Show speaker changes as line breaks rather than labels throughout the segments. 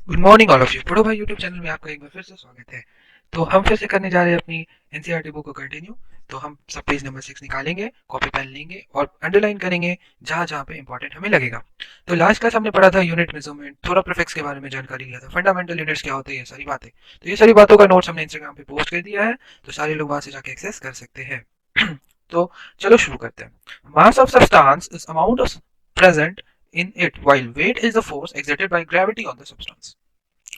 Good morning all of you. पढ़ो भाई YouTube channel में आपका एक बार फिर से स्वागत है। तो हम फिर से करने जा रहे हैं अपनी एनसीईआरटी बुक को कंटिन्यू। तो हम सब पेज नंबर 6 निकालेंगे, कॉपी पेन लेंगे और अंडरलाइन करेंगे जहां जहां पे इंपॉर्टेंट हमें लगेगा। तो लास्ट क्लास हमने पढ़ा था यूनिट मेजरमेंट, थोड़ा प्रीफिक्स के बारे में जानकारी लिया था, फंडामेंटल यूनिट्स क्या होते हैं, ये सारी बातें। तो ये सारी बातों का नोट्स हमने इंस्टाग्राम पे पोस्ट कर दिया है, तो सारे लोग वहां से जाके एक्सेस कर सकते हैं। तो चलो शुरू करते हैं। Mass of substance is amount of present in it while weight is the force exerted by gravity on the substance।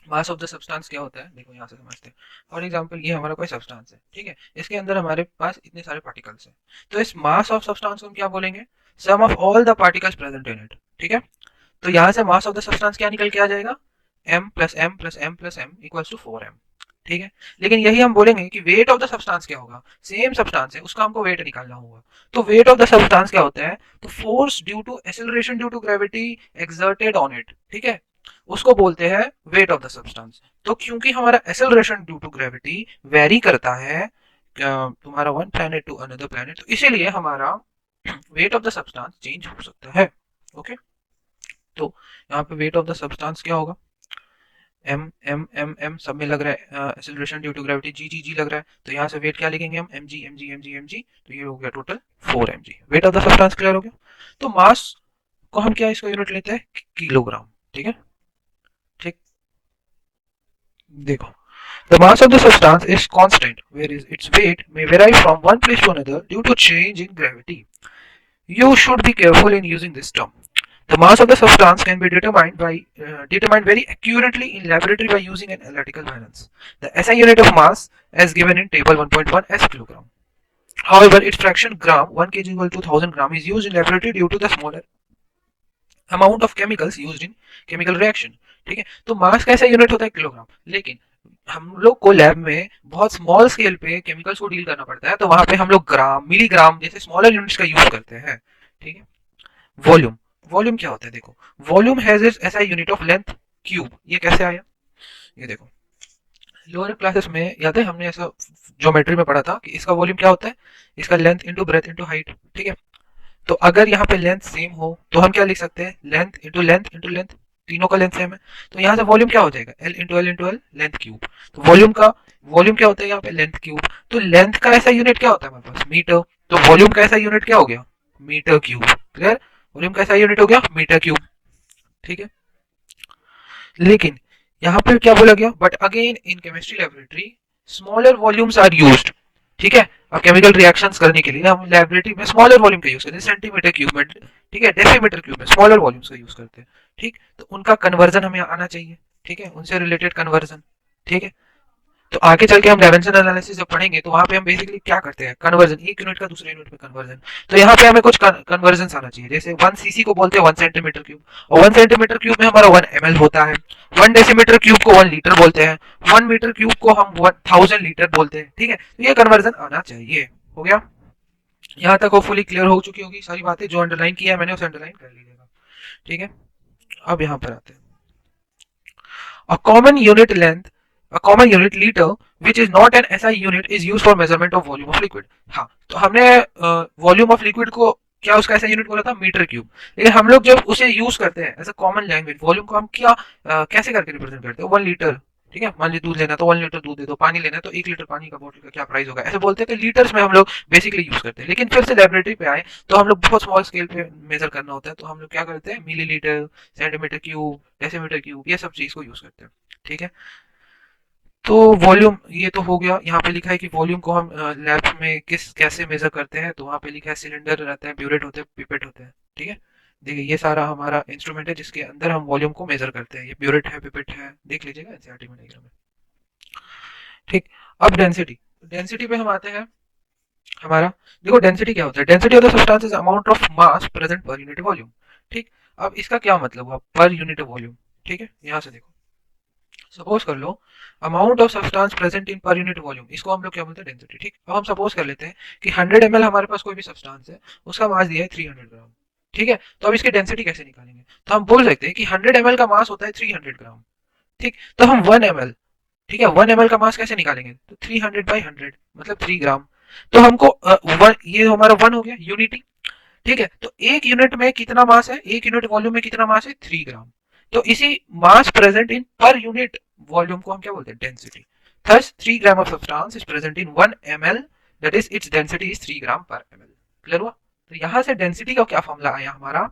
Mass of the substance क्या होता है, देखो यहाँ से समझते हैं। फॉर एग्जांपल ये हमारा कोई सब्सटेंस है, ठीक है, इसके अंदर हमारे पास इतने सारे पार्टिकल्स हैं। तो इस मास ऑफ सब्सटेंस को हम क्या बोलेंगे? Sum of all the particles present in it. ठीक है, तो यहाँ से मास ऑफ द सब्सटेंस क्या निकल के आ जाएगा? m plus m plus m plus m equals to 4m। ठीक है, लेकिन यही हम बोलेंगे कि वेट ऑफ द सब्सटेंस क्या होगा? सेम सब्सटेंस है, उसका हमको वेट निकालना होगा। तो वेट ऑफ द सब्सटेंस क्या होता है? तो force due to acceleration due to gravity exerted on it. ठीक है, उसको बोलते हैं वेट ऑफ द सब्सटेंस। तो क्योंकि हमारा acceleration due to gravity vary करता है तुम्हारा one planet to another planet, तो इसीलिए हमारा weight of the substance change हो सकता है। ओके, तो यहाँ पे वेट ऑफ द सब्सटेंस क्या होगा? एम एम एम एम सब में लग रहा है एक्सेलरेशन ड्यू टू ग्रेविटी, जी जी जी लग रहा है, तो यहाँ से वेट क्या लिखेंगे हम? M g m g m g m g. तो ये हो गया total 4 mg। Weight of the substance clear हो गया। तो मास को हम क्या इसको यूनिट लेते हैं? किलोग्राम। ठीक है, ठीक, देखो, the mass of the substance is constant, whereas its weight may vary from one place to another due to change in gravity. You should be careful in using this term. The mass of the substance can be determined very accurately in laboratory by using an analytical balance. The SI unit of mass as given in table 1.1 as kilogram. However, its fraction gram 1 kg equal to 1000 gram is used in laboratory due to the smaller amount of chemicals used in chemical reaction। ठीक है, तो मास कैसा unit होता है? Kilogram. लेकिन हम लोग को लैब में बहुत स्मॉल स्केल पे केमिकल्स को डील करना पड़ता है, तो वहां पे हम लोग ग्राम, मिलीग्राम जैसे स्मॉलर यूनिट्स का यूज करते हैं। ठीक है, वॉल्यूम। वॉल्यूम क्या होता है? देखो, volume has its SI unit of length cube. ये कैसे आया? ये देखो, लोअर क्लासेस में याद है हमने ऐसा ज्योमेट्री में पढ़ा था कि इसका वॉल्यूम क्या होता है? इसका length into breadth into height. ठीक है, तो अगर यहाँ पे लेंथ सेम हो तो हम क्या लिख सकते हैं? Length into length into length, तीनों का लेंथ सेम है, तो यहाँ से वॉल्यूम क्या हो जाएगा? L into L into L, length cube. तो वॉल्यूम क्या होता है यहाँ पे? Length cube. तो लेंथ का ऐसा यूनिट क्या होता है हमारे पास? मीटर। तो वॉल्यूम का ऐसा यूनिट क्या हो गया? Metre cube. क्लियर? वॉल्यूम का ऐसा यूनिट हो गया मीटर क्यूब। ठीक है, लेकिन यहाँ पे क्या बोला गया? But again in chemistry laboratory smaller volumes are used. ठीक है, अब केमिकल रिएक्शंस करने के लिए हम लेबोरेटरी में स्मॉलर वॉल्यूम का यूज करते हैं, सेंटीमीटर क्यूब में, ठीक है, डेसीमीटर क्यूब में स्मॉलर वॉल्यूम्स का यूज करते हैं। ठीक, तो उनका कन्वर्जन हमें आना चाहिए। ठीक है, उनसे रिलेटेड कन्वर्जन। ठीक है, तो आगे चल के हम डायमेंशन एनालिसिस जब पढ़ेंगे तो वहां पे हम बेसिकली क्या करते हैं? कन्वर्जन, एक यूनिट का दूसरे यूनिट में कन्वर्जन। तो यहाँ पे हमें कुछ कन्वर्जन आना चाहिए, जैसे 1 cc को बोलते हैं 1 सेंटीमीटर क्यूब, और 1 सेंटीमीटर क्यूब में हमारा 1 ml होता है। 1 डेसीमीटर क्यूब को 1 लीटर बोलते हैं। 1 मीटर क्यूब को हम 1000 लीटर बोलते हैं। ठीक है, तो ये कन्वर्जन आना चाहिए। हो गया? यहाँ तक होपफुली क्लियर हो चुकी होगी सारी बातें, जो अंडरलाइन किया है मैंने उसे अंडरलाइन कर लीजिएगा। ठीक है, अब यहाँ पर आते हैं। A common unit length, a common unit liter, which is not an SI unit, is used for measurement of volume of liquid। हाँ, तो हमने वॉल्यूम ऑफ लिक्विड को क्या उसका ऐसा यूनिट बोला था? Metre cube. लेकिन हम लोग जब उसे यूज करते हैं as a common language, volume को हम क्या कैसे करके रिप्रेजेंट करते हैं? 1 लीटर। ठीक है, मान लीजिए दूध लेना तो 1 लीटर दूध दे दो, पानी लेना तो 1 लीटर पानी का बोतल का क्या प्राइस होगा, ऐसे बोलते हैं। तो लीटर्स में हम लोग बेसिकली यूज करते हैं। लेकिन फिर से लेबोरेटरी पे आए तो हम लोग बहुत स्मॉल स्केल पे मेजर करना होता है, तो हम लोग क्या करते हैं? Millilitre, centimetre cube, decimetre cube, ये सब चीज को यूज करते हैं। ठीक है, तो वॉल्यूम ये तो हो गया। यहाँ पे लिखा है कि वॉल्यूम को हम लैब में किस कैसे मेजर करते हैं, तो वहाँ पे लिखा है सिलेंडर रहता है, ब्यूरेट होते हैं, पिपेट होते हैं। ठीक है, देखिए ये सारा हमारा इंस्ट्रूमेंट है जिसके अंदर हम वॉल्यूम को मेजर करते हैं। ये ब्यूरेट है, पिपेट है, देख लीजिएगा एनसीईआरटी में डायग्राम में। ठीक, अब डेंसिटी। डेंसिटी पे हम आते हैं। हमारा देखो डेंसिटी क्या होता है? Density of the substance is amount of mass present per unit volume. ठीक, अब इसका क्या मतलब हुआ? Per unit volume. ठीक है, यहाँ से देखो, सपोज कर लो amount of substance present in per unit volume, इसको हम लोग क्या बोलते हैं? डेंसिटी। ठीक, अब हम सपोज कर लेते हैं कि 100 ml हमारे पास कोई भी सब्सटेंस है, उसका मास दिया है 300 ग्राम। ठीक है, तो अब इसकी डेंसिटी कैसे निकालेंगे? तो हम बोल सकते हैं कि 100 ml का मास होता है 300 ग्राम। ठीक, तो हम 1 ml, ठीक है, 1 ml का मास कैसे निकालेंगे? तो 300/100 मतलब 3 ग्राम। तो हमको ये हमारा 1 हो गया यूनिटी। ठीक है, तो एक यूनिट में कितना मास है? एक यूनिट वॉल्यूम में कितना मास है? 3 ग्राम। तो इसी मास present in per unit volume को हम क्या बोलते हैं, density. Thus 3 gram of substance is present in 1 ml, that is its density is 3 ग्राम पर ml। क्लियर हुआ? तो यहां से डेंसिटी का क्या फॉर्मूला आया हमारा,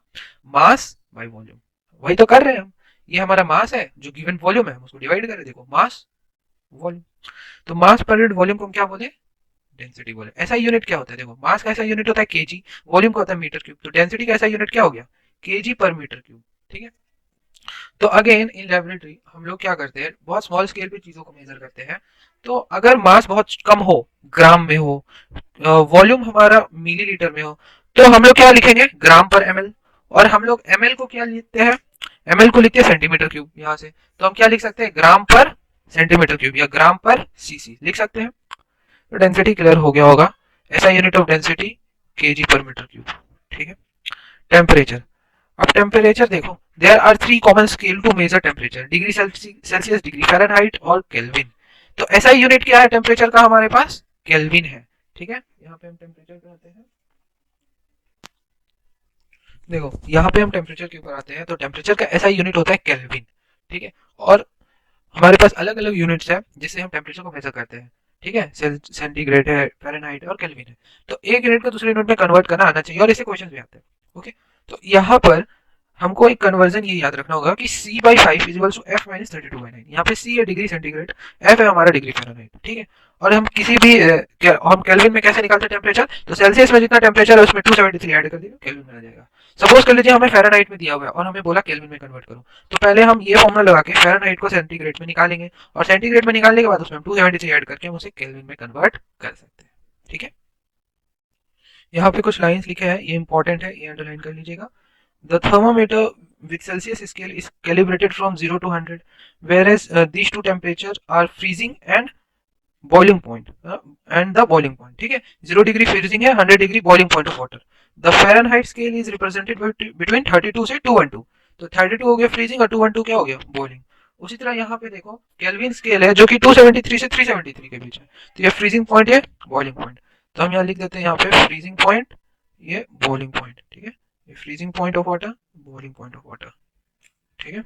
मास बाय वॉल्यूम। वही तो कर रहे हैं हम, ये हमारा मास है जो गिवन वॉल्यूम है, हम उसको डिवाइड करें, देखो मास वॉल्यूम। तो मास पर यूनिट वॉल्यूम को हम क्या बोले, डेंसिटी बोले। ऐसा यूनिट क्या होता है, देखो मास का ऐसा यूनिट होता है केजी, वॉल्यूम का होता है मीटर क्यूब, तो डेंसिटी का ऐसा यूनिट क्या हो गया, केजी पर मीटर क्यूब। ठीक है। तो अगेन इन लेबोरेटरी हम लोग क्या करते हैं, बहुत स्मॉल स्केल पे चीजों को मेजर करते हैं। तो अगर मास बहुत कम हो, ग्राम में हो, वॉल्यूम हमारा मिलीलीटर में हो, तो हम लोग क्या लिखेंगे, ग्राम पर एमएल। और हम लोग एमएल को क्या लिखते हैं, एमएल को लिखते हैं सेंटीमीटर क्यूब यहाँ से। तो हम क्या लिख सकते हैं, ग्राम पर सेंटीमीटर क्यूब या ग्राम पर सीसी लिख सकते हैं। तो डेंसिटी क्लियर हो गया होगा। ऐसा unit of density kg per metre cube. ठीक है। टेम्परेचर, अब टेम्परेचर देखो, there are 3 common scale to measure temperature, degree Celsius, degree Fahrenheit और केल्विन। तो ऐसा यूनिट क्या है टेम्परेचर का हमारे पास, केल्विन है। ठीक है। यहाँ पे हम टेम्परेचर पे आते हैं, देखो यहाँ पे हम टेम्परेचर के ऊपर आते हैं, तो टेम्परेचर का ऐसा यूनिट होता है केल्विन। ठीक है। और हमारे पास अलग अलग यूनिट्स है जिससे हम टेम्परेचर को मेजर करते हैं। ठीक है, सेंटीग्रेड है, फ़ारेनहाइट और केल्विन है। तो एक यूनिट को दूसरे यूनिट में कन्वर्ट करना आना चाहिए, और ऐसे क्वेश्चन भी आते हैं। ओके। तो यहाँ पर हमको एक कन्वर्जन ये याद रखना होगा कि c by 5 is to f minus 32/9। यहाँ पे c है डिग्री सेंटीग्रेड, f है हमारा डिग्री फ़ारेनहाइट। ठीक है। और हम किसी भी हम केल्विन में कैसे निकालते हैं टेम्परेचर, तो सेल्सियस में जितना टेम्परेचर है उसमें 273 ऐड कर दिया, केल्विन में आ जाएगा। सपोज कर लीजिए हमें फ़ारेनहाइट में दिया हुआ है और हमें बोला केल्विन में कन्वर्ट करो, तो पहले हम ये फॉर्मूला लगा के फ़ारेनहाइट को सेंटीग्रेड में निकालेंगे, और सेंटीग्रेड में निकालने के बाद उसमें हम 273 ऐड करके हम उसे केल्विन में कन्वर्ट कर सकते हैं। ठीक है। यहाँ पे कुछ लाइंस लिखे हैं, ये इंपॉर्टेंट है, ये अंडरलाइन कर लीजिएगा। The thermometer with Celsius scale is calibrated from 0 to 100, whereas these two temperatures are freezing and boiling point, and the boiling point. ठीक है, 0 डिग्री freezing है, 100 degree boiling point of water. The Fahrenheit scale is represented between 32 से 212. तो 32 हो गया freezing और 212 क्या हो गया, boiling. उसी तरह यहाँ पे देखो केल्विन स्केल है जो कि 273 से 373 के बीच है, तो ये फ्रीजिंग पॉइंट, ये बॉइलिंग पॉइंट। तो हम यहाँ लिख देते हैं यहाँ पे फ्रीजिंग पॉइंट, ये बॉइलिंग पॉइंट। ठीक है, ये freezing point of water, boiling point of water. ठीक है,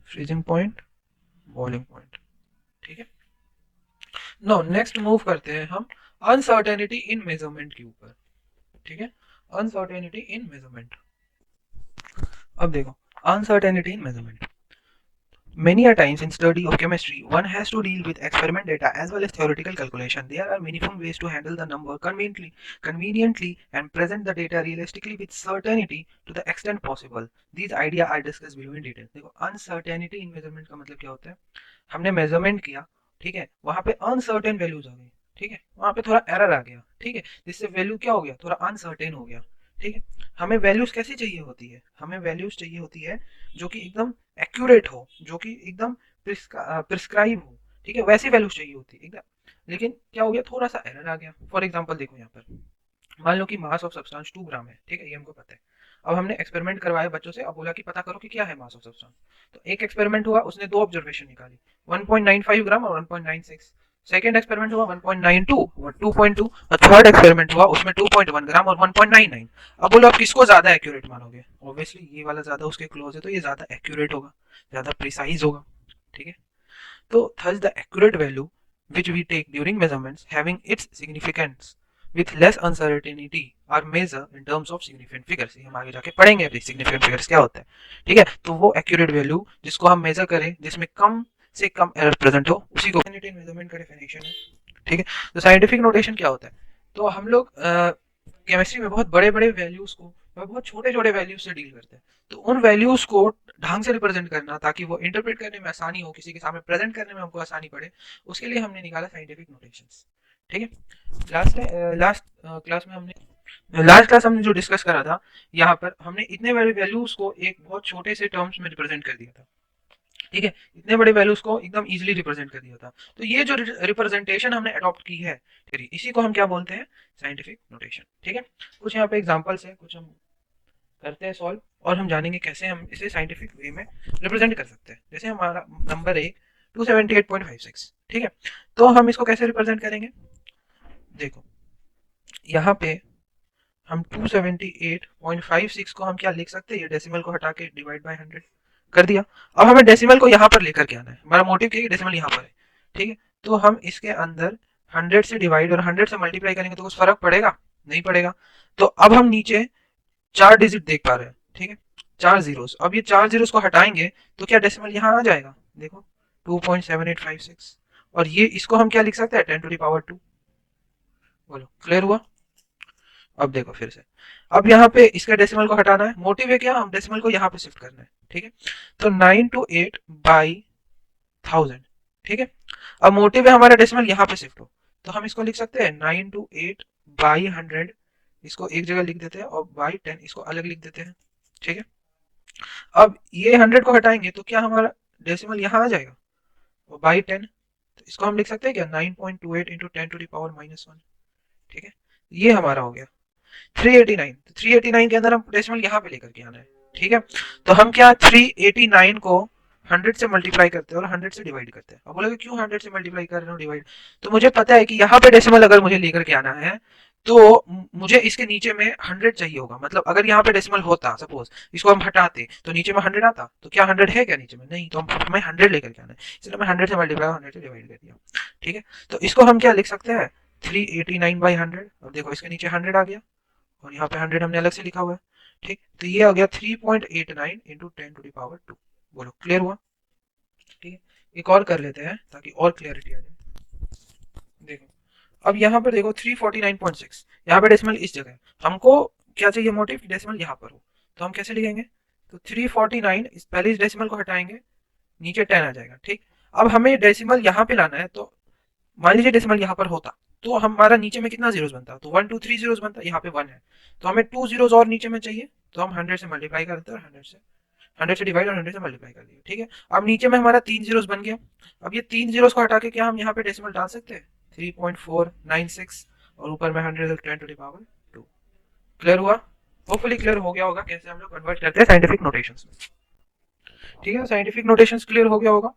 फ्रीजिंग पॉइंट, बॉइलिंग पॉइंट। ठीक है। नाउ नेक्स्ट मूव करते हैं हम अनसर्टेनिटी इन मेजरमेंट के ऊपर। ठीक है, अनसर्टेनिटी इन मेजरमेंट। अब देखो uncertainty in measurement, many a times in study of chemistry, one has to deal with experiment data as well as theoretical calculation. There are many ways to handle the number conveniently and present the data realistically with certainty to the extent possible. These ideas are discussed below in detail. देखो uncertainty in measurement का मतलब क्या होता है, हमने measurement किया, ठीक है, वहां पे अनसर्टेन वैल्यूज आ गई, ठीक है, वहां पे थोड़ा एरर आ गया, ठीक है, जिससे वैल्यू क्या हो गया, थोड़ा अनसर्टेन हो गया। ठीक है। हमें वैल्यूज कैसी चाहिए होती है, हमें वैल्यूज चाहिए होती है जो कि एकदम एक्यूरेट हो, जो कि एकदम प्रिस्क्राइब हो। ठीक है, वैसी वैल्यूज चाहिए होती है एकदम। लेकिन क्या हो गया, थोड़ा सा एरर आ गया। फॉर एग्जांपल देखो यहाँ पर मान लो कि मास ऑफ सब्सटेंस 2 ग्राम है, ठीक है, ये हमको पता है। अब हमने एक्सपेरिमेंट करवाया बच्चों से, अब बोला कि पता करो कि क्या है मास ऑफ सब्सटेंस। तो एक एक्सपेरिमेंट हुआ, उसने दो ऑब्जर्वेशन निकाली, 1.95 ग्राम और 1.96। सेकेंड एक्सपेरिमेंट हुआ 1.92 और 2.2, और थर्ड एक्सपेरिमेंट हुआ उसमें 2.1 ग्राम और 1.99। अब बोलो आप किसको ज्यादा एक्यूरेट मानोगे, ऑब्वियसली ये वाला ज्यादा उसके क्लोज है, तो ये ज्यादा एक्यूरेट होगा, ज्यादा प्रिसाइज होगा। ठीक है। तो thus the accurate value which we take during measurements having its significance with less uncertainty are measured in terms of significant figures। हम आगे जाके पढ़ेंगे अभी significant figures क्या होता है। ठीक है, तो वो accurate value जिसको हम मेजर करें, जिसमें कम से कम एरर प्रेजेंट हो, उसी को मेजरमेंट का डेफिनेशन है। ठीक है। तो साइंटिफिक नोटेशन क्या होता है, तो हम लोग केमिस्ट्री में बहुत बड़े बड़े वैल्यूज को और बहुत छोटे छोटे वैल्यूज से डील करते हैं। तो उन वैल्यूज को ढंग से रिप्रेजेंट करना ताकि वो इंटरप्रेट करने में आसानी हो, किसी के सामने प्रेजेंट करने में हमको आसानी पड़े, उसके लिए हमने निकाला साइंटिफिक नोटेशंस। ठीक है। लास्ट क्लास में हमने लास्ट क्लास हमने जो डिस्कस करा था, यहाँ पर हमने इतने बड़े वैल्यूज को एक बहुत छोटे से टर्म्स में रिप्रेजेंट कर दिया था। ठीक है, इतने बड़े वैल्यूज को एकदम इजीली रिप्रेजेंट कर दिया था। तो ये जो रिप्रेजेंटेशन हमने अडॉप्ट की है, इसी को हम क्या बोलते हैं, साइंटिफिक नोटेशन। ठीक है। कुछ यहाँ पे एग्जांपल्स है, कुछ हम करते हैं सॉल्व, और हम जानेंगे कैसे हम इसे साइंटिफिक वे में रिप्रेजेंट कर सकते हैं। जैसे हमारा नंबर एक 278.56, ठीक है, तो हम इसको कैसे रिप्रेजेंट करेंगे, देखो यहाँ पे हम 278.56 को हम क्या लिख सकते हैं, ये डेसिमल को हटा के डिवाइड बाय 100, कर दिया। अब हमें डेसिमल को यहाँ पर लेकर के आना है, हमारा मोटिव क्या है, डेसिमल यहाँ पर है, ठीक है। तो हम इसके अंदर 100 से डिवाइड और 100 से मल्टीप्लाई करेंगे तो कुछ फर्क पड़ेगा, नहीं पड़ेगा। तो अब हम नीचे 4 डिजिट देख पा रहे हैं, ठीक है, 4 जीरोस। अब ये 4 जीरोस को हटाएंगे तो क्या डेसिमल यहाँ आ जाएगा, देखो 2.7856। और ये इसको हम क्या लिख सकते हैं, 10⁻²। बोलो क्लियर हुआ। अब देखो फिर से, अब यहाँ पे इसका डेसिमल को हटाना है, मोटिव है क्या, हम डेसिमल को यहाँ पे शिफ्ट करना है, ठीक है। तो 9 to 8/1000, ठीक है। अब मोटिव है हमारा डेसिमल यहाँ पे शिफ्ट हो, तो हम इसको लिख सकते हैं 9 to 8/100, इसको एक जगह लिख देते हैं, और बाई 10 इसको अलग लिख देते हैं, ठीक है। अब ये 100 को हटाएंगे तो क्या हमारा डेसिमल यहाँ आ जाएगा, और बाई 10, तो इसको हम लिख सकते हैं क्या, 9.28 इंटू 10⁻⁻1, ठीक है। ये हमारा हो गया 389। 389 के अंदर हम डेसिमल यहाँ पे लेकर के आना है, ठीक है। तो हम क्या 389 को 100 से मल्टीप्लाई करते हैं और 100 से डिवाइड करते हैं। अब बोलोगे क्यों 100 से मल्टीप्लाई कर रहे हो डिवाइड, तो मुझे पता है कि यहाँ पे डेसिमल अगर मुझे लेकर के आना है तो मुझे इसके नीचे में 100 चाहिए होगा। मतलब अगर यहाँ पे डेसिमल होता, सपोज इसको हम हटाते तो नीचे में 100 आता, तो क्या 100 है क्या नीचे में, नहीं, तो हमें 100 लेकर के आना है, इसलिए मैं 100 से मल्टीप्लाई 100 से डिवाइड कर दिया, ठीक है। तो इसको हम क्या लिख सकते हैं, 389/100। अब देखो इसके नीचे 100 आ गया, और यहाँ पे 100 हमने अलग से लिखा हुआ है, ठीक। तो ये हो गया 3.89 इंटू 10⁻²। बोलो क्लियर हुआ, ठीक है। एक और कर लेते हैं ताकि और क्लियरिटी आ जाए। देखो अब यहाँ पर देखो 349.6, यहाँ पे डेसिमल इस जगह है, हमको क्या चाहिए, मोटिव डेसिमल यहाँ पर हो, तो हम कैसे लिखेंगे, तो 349 इस पहले इस डेसिमल को हटाएंगे, नीचे 10 आ जाएगा, ठीक। अब हमें डेसिमल यहाँ पे लाना है, तो मान लीजिए डेसिमल यहाँ पर होता तो हमारा नीचे में कितना जीरोस बनता, तो 1 2 3 जीरोस बनता, यहाँ पे 1 है, तो हमें 2 जीरोस और नीचे में चाहिए, तो हम 100 से मल्टीप्लाई करते हैं, और 100 से डिवाइड और 100 से मल्टीप्लाई कर दिया, ठीक है। अब नीचे में हमारा 3 जीरोस बन गया। अब ये 3 जीरोस को हटा के क्या हम यहाँ पे डेसिमल डाल सकते हैं, 3.496, और ऊपर में 100 10⁻²। क्लियर हुआ, होपफुली क्लियर हो गया होगा कैसे हम लोग कन्वर्ट करते हैं साइंटिफिक नोटेशंस में, ठीक है। साइंटिफिक नोटेशंस क्लियर हो गया होगा।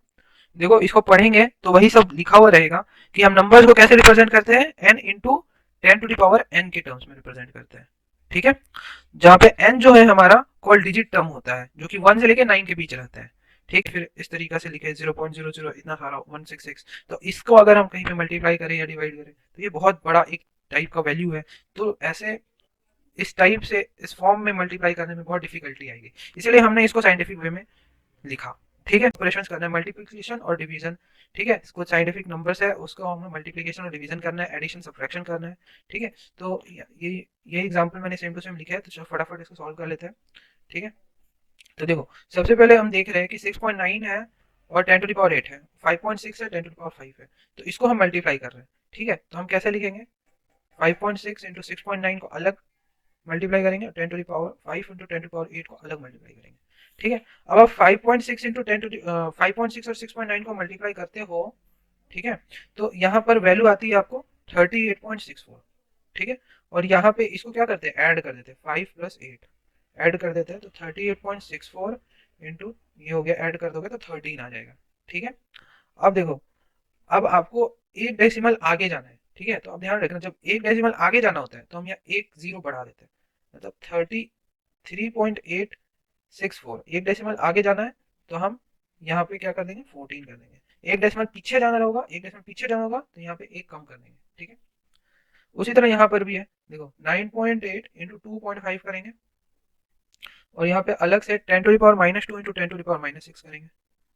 देखो इसको पढ़ेंगे तो वही सब लिखा हुआ रहेगा कि हम नंबर्स को कैसे रिप्रेजेंट करते हैं, n इंटू 10⁻n के टर्म्स में रिप्रेजेंट करते हैं, ठीक है। जहाँ पे n जो है हमारा कॉल डिजिट टर्म होता है, जो कि 1 से लेके 9 के बीच रहता है, ठीक। फिर इस तरीका से लिखे 0.00 इतना सारा 166, तो इसको अगर हम कहीं पे मल्टीप्लाई करें या डिवाइड करें तो ये बहुत बड़ा एक टाइप का वैल्यू है। तो ऐसे इस टाइप से इस फॉर्म में मल्टीप्लाई करने में बहुत डिफिकल्टी आएगी, इसलिए हमने इसको साइंटिफिक वे में लिखा, ठीक है। ऑपरेशंस करना है मल्टीप्लिकेशन और डिवीजन, ठीक है। कुछ साइंटिफिक नंबर्स है उसको हमें मल्टीप्लिकेशन और डिवीजन करना है, एडिशन सब्ट्रैक्शन करना है, ठीक है। तो ये एग्जांपल मैंने सेम टू सेम लिखा है, तो चलो फटाफट इसको सॉल्व कर लेते हैं, ठीक है। तो देखो सबसे पहले हम देख रहे हैं कि 6.9 है और 10⁻8 है, 5.6 है, 10⁻5 है, तो इसको हम मल्टीप्लाई कर रहे हैं, ठीक है। तो हम कैसे लिखेंगे, 5.6 इंटू 6.9 को अलग मल्टीप्लाई करेंगे, 10⁻5 इंटू 10⁻8 को अलग मल्टीप्लाई करेंगे, ठीक है। अब आप 5.6 इंटू 5.6 और 6.9 को मल्टीप्लाई करते हो, ठीक है, तो यहाँ पर वैल्यू आती है आपको 38.64, ठीक है। और यहाँ पे इसको क्या करते हैं, ऐड कर देते हैं, 5 प्लस 8 ऐड कर देते हैं, तो 38.64 इंटू ये हो गया, ऐड कर दोगे तो 13 आ जाएगा, ठीक है। अब देखो, अब आपको एक डेसिमल आगे जाना है, ठीक है। तो अब ध्यान रखना, जब एक डेसिमल आगे जाना होता है तो हम यहाँ एक जीरो बढ़ा देते हैं, मतलब 33.864। एक डेसिमल आगे जाना है तो हम यहाँ पे क्या कर देंगे, 14 कर देंगे। एक डेसिमल पीछे जाना होगा, एक डेसिमल पीछे जाना होगा तो यहाँ पे एक कम कर देंगे, ठीक है। उसी तरह यहाँ पर भी है, देखो 9.8 इंटू 2.5 करेंगे, और यहाँ पे अलग से 10⁻⁻2 इंटू 10⁻⁻6 करेंगे,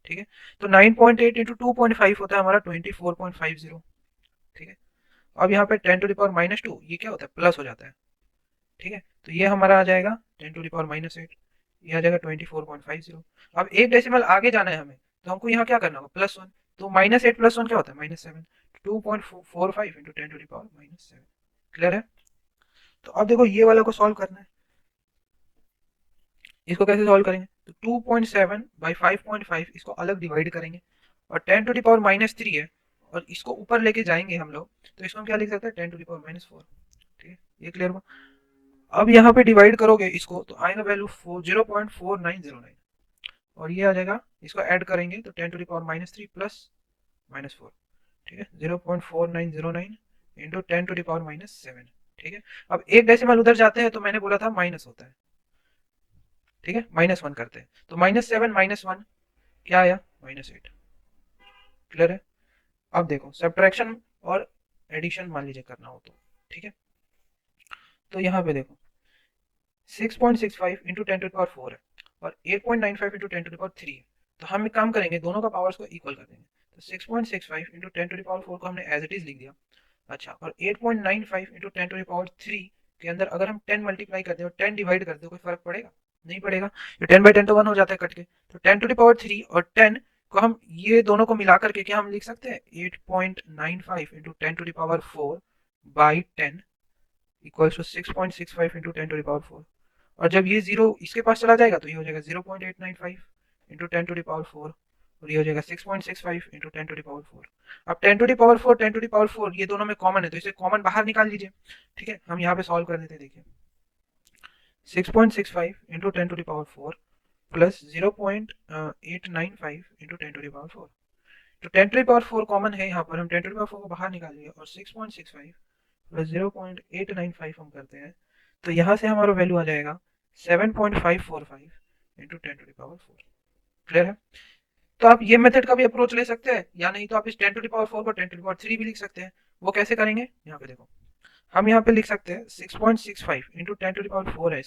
ठीक है। तो 9.8 इंटू 2.5 होता है हमारा 24.50, ठीक है। अब यहाँ पे 10⁻⁻2 ये क्या होता है, प्लस हो जाता है, ठीक है। तो ये हमारा आ जाएगा 10⁻�8, ये आ जाएगा 24.50। अब एक डेसिमल आगे जाना है हमें, तो हमको यहाँ क्या करना होगा, +1, तो -8 + 1 क्या होता है, -7, 2.45 इंटू 10⁻⁻7। क्लियर है। तो अब देखो ये वाला को सॉल्व करना है, इसको कैसे सॉल्व करेंगे, तो 2.7 बाई 5.5 इसको अलग डिवाइड करेंगे, और 10⁻⁻3 है, और इसको ऊपर लेके जाएंगे हम लोग, तो इसको हम क्या लिख सकते हैं, 10⁻⁻4, ठीक है। ये क्लियर हुआ। अब यहाँ पे डिवाइड करोगे इसको तो आएगा वैल्यू 0.4909, और ये आ जाएगा, इसको ऐड करेंगे तो 10⁻⁻3 प्लस -4, ठीक है, 0.4909 इंटू 10⁻⁻7, ठीक है। अब एक डेसिमल उधर जाते हैं तो मैंने बोला था माइनस होता है, ठीक है, -1 करते हैं तो -7 -1 क्या आया, -8। क्लियर है। अब देखो सब्ट्रैक्शन और एडिशन मान लीजिए करना हो तो, ठीक है, तो यहाँ पे देखो 6.65 इंटू 10⁴ है और 8.95 इंटू 10⁻³ है। तो हम एक काम करेंगे, दोनों का पावर्स को इक्वल कर देंगे। तो 6.65 इंटू 10⁴ को हमने एज इट इज लिख दिया। अच्छा, और 8.95 इंटू 10⁻³ के अंदर अगर हम 10 मल्टीप्लाई करते हैं और 10 डिवाइड करते हैं, कोई फर्क पड़ेगा? नहीं पड़ेगा। ये 10/10 तो 1 हो जाता है कट के। तो 10⁻³ और 10 को हम ये दोनों को मिला करके क्या हम लिख सकते हैं, 8.95 into 10⁻⁴ by 10 equals to 6.65 into 10⁻⁴। और जब ये जीरो इसके पास चला जाएगा तो ये हो जाएगा 0.895 इंटू 10⁻⁴ और ये हो जाएगा 6.65 इंटू 10⁻⁴। अब 10⁻⁴ 10⁻⁴ ये दोनों में कॉमन है तो इसे कॉमन बाहर निकाल लीजिए। ठीक है, हम यहाँ पे सॉल्व कर देते हैं। देखिए 6.65 इंटू 10⁻⁴ प्लस 0.895 इंटू 10⁻⁴। तो 10⁻⁴ कॉमन है, यहाँ पर हम 10⁻⁴ को बाहर निकालिए और 6.65 प्लस 0.895 हम करते हैं तो यहाँ से हमारा वैल्यू आ जाएगा 7.545 इंटू 10⁻⁴। क्लियर है। तो आप ये मेथड का भी अप्रोच ले सकते हैं या नहीं तो आप इस 10⁻⁴ को 10⁻³ भी लिख सकते हैं। वो कैसे करेंगे, यहाँ पे देखो हम यहाँ पे लिख सकते हैं 6.65 इंटू 10⁻⁴ है,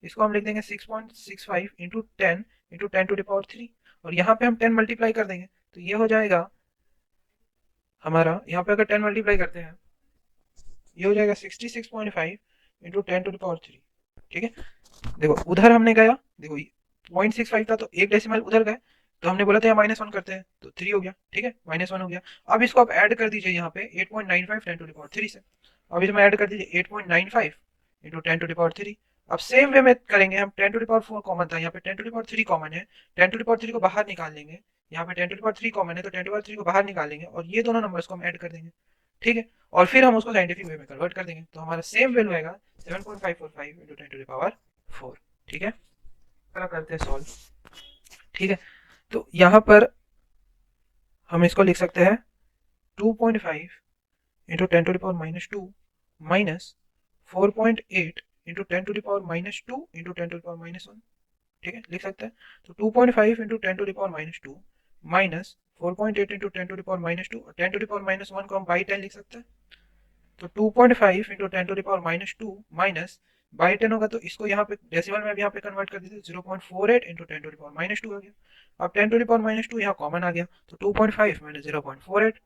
इसको हम लिख देंगे 6.65 इंटू 10 इंटू 10⁻³ और यहाँ पे हम 10 मल्टीप्लाई कर देंगे तो ये हो जाएगा हमारा, यहाँ पे अगर 10 मल्टीप्लाई करते हैं ये हो जाएगा 66.5 इंटू 10⁻³। ठीक है, देखो उधर हमने गया, देखो 0.65 था तो एक डेसिमल उधर गए तो हमने बोला था यहाँ -1 करते हैं तो 3 हो गया। ठीक है, -1 हो गया। अब इसको आप ऐड कर दीजिए यहाँ पे 8.95 10⁻³ से। अब इसमें ऐड कर दीजिए 8.95 इंटू 10⁻³। अब सेम वे में करेंगे हम, 10⁻⁴ कॉमन था, यहाँ पे 10⁻³ कॉमन है, 10⁻³ को बाहर निकाल लेंगे। यहाँ पे 10⁻³ कॉमन है तो 10⁻³ को बाहर निकाल लेंगे और ये दोनों नंबर्स को हम ऐड कर देंगे। ठीक है, और फिर हम उसको साइंटिफिक वे में कन्वर्ट कर देंगे तो हमारा सेम वैल्यू आएगा 7.545 इंटू 10⁻⁴। ठीक है, करते हैं सॉल्व। ठीक है, तो यहाँ पर हम इसको लिख सकते हैं 2.5 इंटू 10⁻⁻² माइनस 4.8 इंटू 10⁻⁻² इंटू 10⁻⁻1। ठीक है, लिख सकते हैं। तो 2.5 इंटू 10⁻⁻² माइनस 4.8 इंटू 10⁻⁻² और 10⁻⁻1 को हम बाई 10 लिख सकते हैं। तो 2.5 इंटू 10⁻⁻² माइनस बाई 10 होगा तो इसको यहाँ पे डेसिमल में भी यहाँ पे कन्वर्ट कर दीजिए, 0.48 इंटू 10⁻⁻² आ गया। अब 10⁻⁻² यहाँ कॉमन आ गया तो 2.5 माइनस 0.48,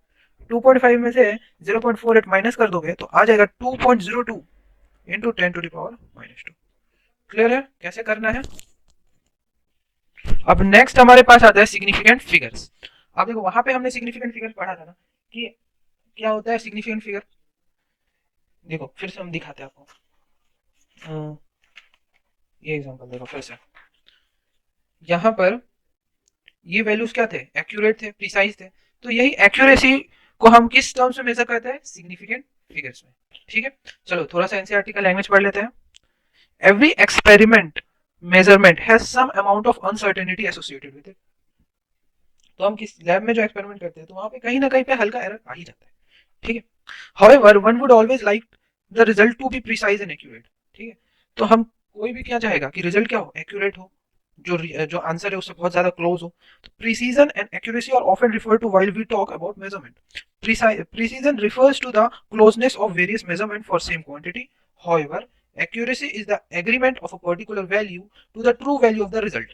2.5 में से 0.48 माइनस कर दोगे तो आ जाएगा 2.02 इंटू 10⁻⁻²। क्लियर है कैसे करना है। अब नेक्स्ट हमारे पास आता है सिग्निफिकेंट फिगर्स। अब देखो वहां पे हमने सिग्निफिकेंट फिगर पढ़ा था ना कि क्या होता है सिग्निफिकेंट फिगर। देखो फिर से हम दिखाते हैं आपको, ये एग्जांपल देखो फिर से। यहाँ पर ये वैल्यूज क्या थे, एक्यूरेट थे, प्रिसाइज थे। तो यही एक्यूरेसी को हम किस टर्म्स में मेजर करते हैं, सिग्निफिकेंट फिगर्स में। ठीक है, चलो थोड़ा सा एनसीईआरटी का लैंग्वेज पढ़ लेते हैं। Every experiment measurement has some amount of uncertainty associated with it. तो हम किस लैब में जो एक्सपेरिमेंट करते हैं तो वहां पे कहीं ना कहीं पे हल्का एरर आ ही जाता है। ठीक है, however one would always like the result to be precise and accurate. ठीक है, तो हम कोई भी क्या चाहेगा कि रिजल्ट क्या हो, एक्यूरेट हो, जो आंसर है उससे बहुत ज्यादा क्लोज हो। तो precision and accuracy are often refer to while we talk about measurement. Precision refers to the closeness of various measurement for same quantity. However, accuracy is the agreement of a particular value to the true value of the result.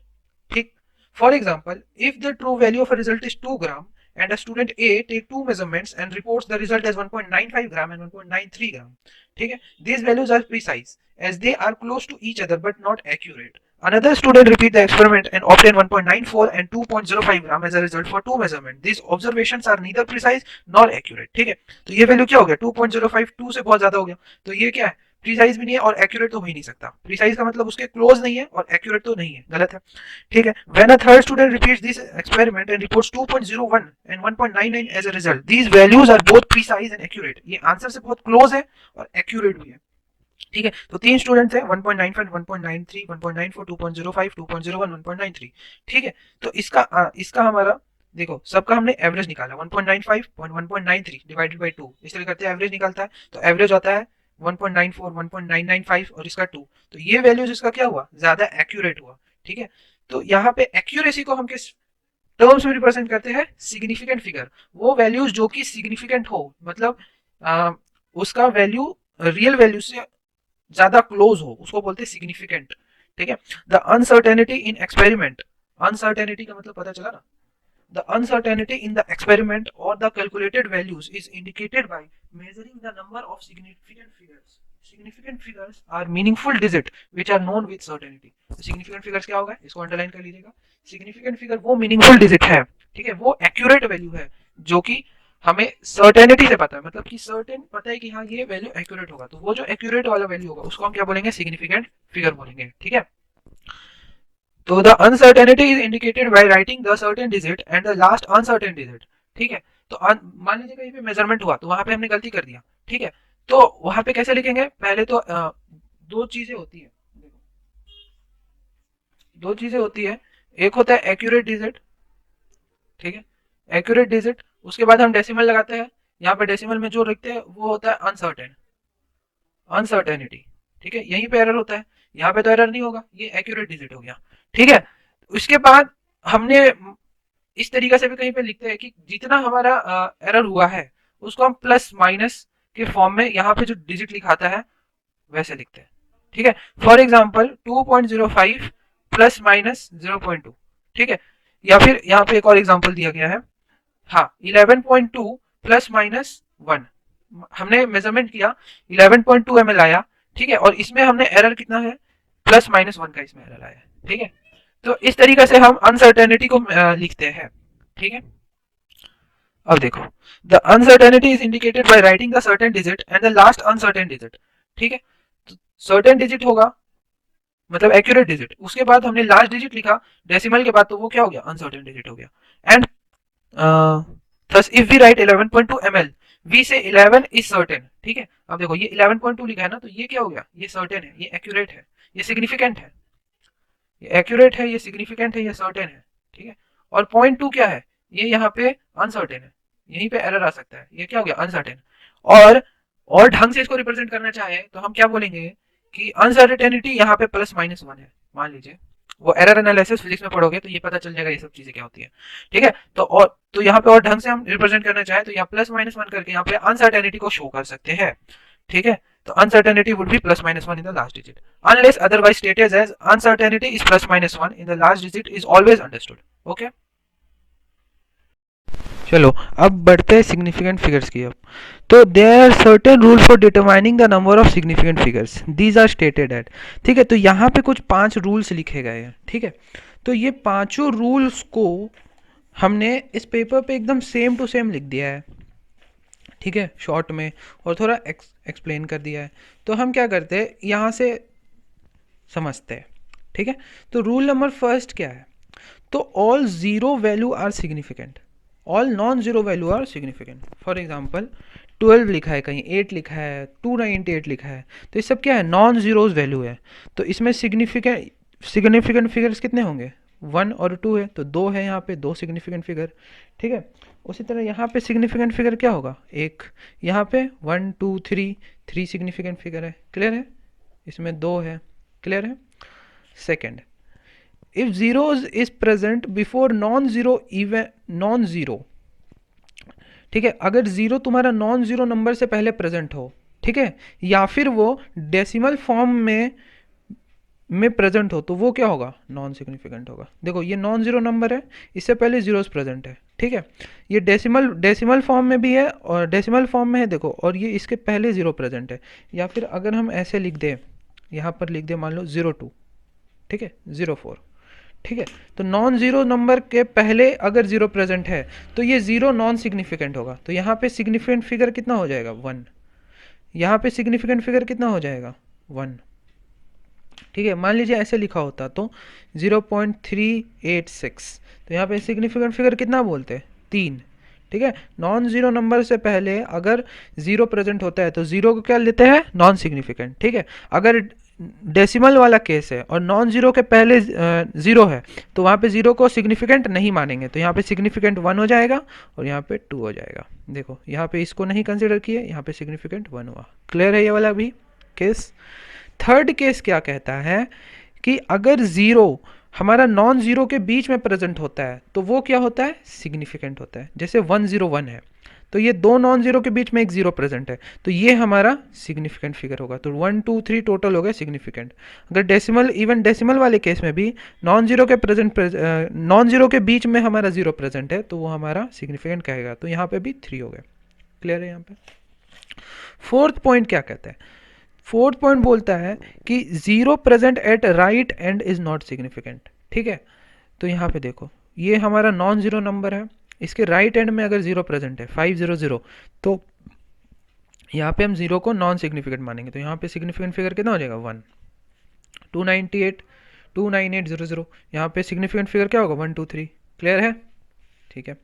ठीक, for example, if the true value of a result is 2 gram and a student A take two measurements and reports the result as 1.95 gram and 1.93 gram. ठीक है, these values are precise as they are close to each other but not accurate. Another student repeat the experiment and obtain 1.94 and 2.05 gram as a result for two measurements. These observations are neither precise nor accurate. ठीक है, तो ये value क्या हो गया, 2.05 2 से बहुत ज्यादा हो गया, तो ये क्या है, प्रीसाइज भी नहीं है और एक्यूरेट तो हो ही नहीं सकता। प्रीसाइज का मतलब उसके क्लोज नहीं है और एक्यूरेट तो नहीं है, गलत है। ठीक है, when a third student repeats this experiment and reports 2.01 and 1.99 as a result, these values are both precise and accurate. ये आंसर से बहुत क्लोज है और एक्यूरेट भी है। ठीक है, तो तीन स्टूडेंट्स हैं, 1.95 1.93 1.94 2.05 2.01 1.93। ठीक है, तो इसका हमारा देखो सबका हमने एवरेज निकाला 1.95 1.93 डिवाइडेड बाय 2, इस तरह करते हैं एवरेज निकलता है। तो एवरेज होता है 1.94 1.995 और इसका 2। तो ये वैल्यूज इसका क्या हुआ, ज्यादा एक्यूरेट हुआ। ठीक है। तो यहाँ पे एक्यूरेसी को हम किस टर्म्स में रिप्रेजेंट करते हैं? Significant figure. वो वैल्यूज जो कि सिग्निफिकेंट हो, मतलब उसका वैल्यू रियल वैल्यू से ज्यादा क्लोज हो, उसको बोलते हैं सिग्निफिकेंट। ठीक है। The uncertainty in experiment, uncertainty का मतलब पता चला ना? The uncertainty in the experiment or the calculated values is indicated by measuring the number of significant figures. Significant figures are meaningful digit which are known with certainty. Significant figures क्या होगा? इसको underline कर लीजिएगा। Significant figure वो meaningful digit है, ठीक है, वो accurate value है जो कि हमें सर्टेनिटी से पता है, मतलब कि सर्टेन पता है कि हाँ ये वैल्यू एक्यूरेट होगा, तो वो जो एक्यूरेट वाला वैल्यू होगा उसको हम क्या बोलेंगे? सिग्निफिकेंट फिगर बोलेंगे। ठीक है। तो the uncertainty is indicated by writing the certain digit and the last uncertain digit. ठीक है। तो मान लीजिए कहीं पे मेजरमेंट हुआ तो वहां पे हमने गलती कर दिया, ठीक है, तो वहां पे कैसे लिखेंगे? पहले तो दो चीजें होती है, दो चीजें होती है। एक होता है एक्यूरेट डिजिट, ठीक है, एक्यूरेट डिजिट, उसके बाद हम डेसिमल लगाते हैं। यहाँ पे डेसिमल में जो लिखते हैं वो होता है अनसर्टेन, अनसर्टेनिटी। ठीक है, यहीं पे एरर होता है, यहाँ पे तो एरर नहीं होगा, ये एक्यूरेट डिजिट हो गया। ठीक है। उसके बाद हमने इस तरीके से भी कहीं पे लिखते हैं कि जितना हमारा एरर हुआ है उसको हम प्लस माइनस के फॉर्म में यहाँ पे जो डिजिट लिखाता है वैसे लिखते हैं। ठीक है। For example 2.05 plus minus 0.2। ठीक है। या फिर यहाँ पे एक और एग्जाम्पल दिया गया है, हाँ 11.2 प्लस माइनस 1। हमने मेजरमेंट किया 11.2 ml आया, ठीक है, और इसमें हमने एरर कितना है? प्लस माइनस 1 का इसमें एरर आया। ठीक है। तो इस तरीके से हम अनसर्टेनिटी को लिखते हैं। ठीक है। अब देखो, the uncertainty is indicated by writing the certain digit and the last uncertain digit. ठीक है। तो सर्टेन डिजिट होगा मतलब एक्यूरेट डिजिट, उसके बाद हमने लास्ट डिजिट लिखा डेसिमल के बाद, तो वो क्या हो गया? अनसर्टेन डिजिट हो गया। And thus if we write 11.2 ml, v से 11 इज सर्टेन। ठीक है। अब देखो ये 11.2 लिखा है ना, तो ये क्या हो गया? ये सर्टेन है, ये एक्यूरेट है, ये सिग्निफिकेंट है, ये एक्यूरेट है, ये सिग्निफिकेंट है, ये सर्टेन है। ठीक है। और पॉइंट टू क्या है? ये यहाँ पे अनसर्टेन है, यहीं पे एरर आ सकता है, ये क्या हो गया? अनसर्टेन। और ढंग से इसको रिप्रेजेंट करना चाहे तो हम क्या बोलेंगे कि अनसर्टेनिटी यहाँ पे प्लस माइनस 1 है, मान लीजिए। वो एरर एनालिसिस फिजिक्स में पढ़ोगे तो ये पता चल जाएगा ये सब चीजें क्या होती है। ठीक है। तो यहाँ पे और ढंग से हम रिप्रेजेंट करना चाहे तो यहाँ प्लस माइनस 1 करके यहाँ पे अनसर्टेनिटी को शो कर सकते हैं। ठीक है। तो uncertainty would be plus minus 1 in the last digit. Unless otherwise stated as uncertainty is plus minus 1 in the last digit is always understood. Okay? चलो अब बढ़ते हैं सिग्निफिकेंट फिगर्स की। अब तो there are certain rule for determining the number of significant figures, these are stated at. ठीक है। तो यहाँ पे कुछ 5 रूल्स लिखे गए हैं। ठीक है। तो ये पांचों रूल्स को हमने इस पेपर पे एकदम सेम टू सेम लिख दिया है। ठीक है, शॉर्ट में, और थोड़ा एक्सप्लेन कर दिया है। तो हम क्या करते हैं, यहाँ से समझते हैं। ठीक है। तो रूल नंबर फर्स्ट क्या है? तो all zero value are significant, all non zero value are significant. For example 12 लिखा है, कहीं 8 लिखा है, 298 लिखा है, तो ये सब क्या है? नॉन जीरोज वैल्यू है। तो इसमें सिग्निफिकेंट फिगर्स कितने होंगे? 1 और 2 है, तो 2 है यहाँ पे, 2 सिग्निफिकेंट फिगर। ठीक है। उसी तरह यहाँ पे सिग्निफिकेंट फिगर क्या होगा? 1। यहाँ पे 1 2 3, 3 सिग्निफिकेंट फिगर है। क्लियर है? इसमें 2 है। क्लियर है? Second, if zeros is present before non zero even non zero. ठीक है, अगर जीरो तुम्हारा नॉन जीरो नंबर से पहले प्रेजेंट हो, ठीक है, या फिर वो डेसिमल फॉर्म में प्रेजेंट हो, तो वो क्या होगा? नॉन सिग्निफिकेंट होगा। देखो ये नॉन जीरो नंबर है, इससे पहले जीरोस प्रेजेंट है। ठीक है। ये डेसिमल फॉर्म में भी है, और डेसिमल फॉर्म में है देखो, और ये इसके पहले जीरो प्रेजेंट है। या फिर अगर हम ऐसे लिख दें, यहाँ पर लिख दें मान लो 02, ठीक है, 04। ठीक है। तो नॉन जीरो नंबर के पहले अगर जीरो प्रेजेंट है तो ये जीरो नॉन सिग्निफिकेंट होगा। तो यहाँ पे सिग्निफिकेंट फिगर कितना हो जाएगा? 1। यहाँ पे सिग्निफिकेंट फिगर कितना हो जाएगा? 1। ठीक है। मान लीजिए ऐसे लिखा होता तो 0.386, तो यहाँ पे सिग्निफिकेंट फिगर कितना बोलते हैं? 3। ठीक है। नॉन जीरो नंबर से पहले अगर जीरो प्रेजेंट होता है तो जीरो को क्या लेते हैं? Non significant. ठीक है। अगर डेसिमल वाला केस है और नॉन जीरो के पहले जीरो है तो वहाँ पे जीरो को सिग्निफिकेंट नहीं मानेंगे, तो यहाँ पे सिग्निफिकेंट 1 हो जाएगा और यहाँ पे 2 हो जाएगा। देखो यहाँ पे इसको नहीं कंसिडर किए, यहाँ पे सिग्निफिकेंट 1 हुआ। क्लियर है ये वाला भी केस? थर्ड केस क्या कहता है कि अगर जीरो हमारा नॉन जीरो के बीच में प्रेजेंट होता है तो वो क्या होता है, सिग्निफिकेंट होता है। जैसे 101 है तो ये दो नॉन जीरो के बीच में एक जीरो प्रेजेंट है तो ये हमारा सिग्निफिकेंट फिगर होगा। तो 1 2 3 टोटल हो गया सिग्निफिकेंट। अगर डेसिमल, इवन डेसिमल वाले केस में भी नॉन जीरो के नॉन जीरो के बीच में हमारा जीरो प्रेजेंट है तो वो हमारा सिग्निफिकेंट कहेगा। तो यहाँ पे भी 3 हो गया। क्लियर है यहाँ पे। फोर्थ पॉइंट क्या कहता है, फोर्थ पॉइंट बोलता है कि zero present at right and is not significant. ठीक है, तो यहाँ पे देखो ये हमारा नॉन जीरो नंबर है, इसके राइट एंड में अगर जीरो प्रेजेंट है 500 तो यहाँ पे हम जीरो को नॉन सिग्निफिकेंट मानेंगे। तो यहाँ पे सिग्निफिकेंट फिगर कितना हो जाएगा 1। 298 यहाँ पे सिग्निफिकेंट फिगर क्या होगा 123। क्लियर है, ठीक है।